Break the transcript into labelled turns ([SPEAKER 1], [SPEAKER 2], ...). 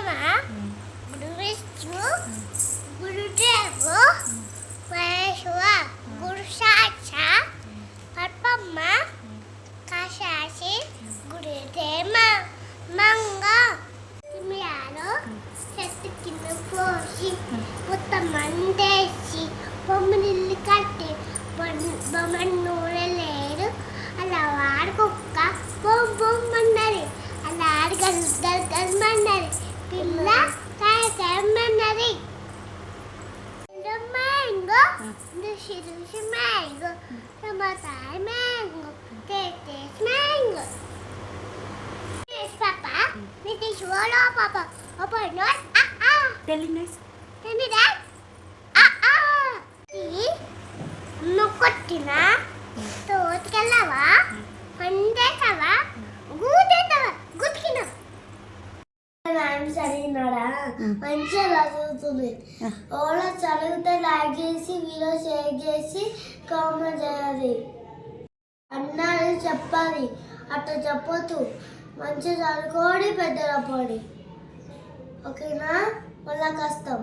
[SPEAKER 1] బ్రహ్మ గురు విష్ణు గురుదేవు మహేశ్వర గురు సాక్షాత్ పరబ్రహ్మ కాశాసి గురుదేవ మంగ తిమియాలో చెట్టు కింద పోసి పుట్ట మందేసి బొమ్మనిల్లు కట్టి బొమ్మ నూనె లేదు అలా వాడు కుక్క బొమ్మ బొమ్మన్నది అలా ఆడి గల్మన్నది పిల్ల కాయమన్నది మ్యాంగో రుచి mango tomato mango taste mango Papa, this is Wolo Papa. Open not.
[SPEAKER 2] Tell it nice.
[SPEAKER 1] Tell me that. See, Nukottina, Totkalava, Pandetava, Goodetava, Goodkina. I'm Sarinara, మంచిగా చదువుతుంది ఓలా చదివితే లైక్ చేసి వీడియో షేర్ చేసి కామెంట్ చేయాలి అన్నది చెప్పాలి అట్లా చెప్పొద్దు మంచిగా చదువుకోడి పెద్దల పడి ఓకేనా మళ్ళా కష్టం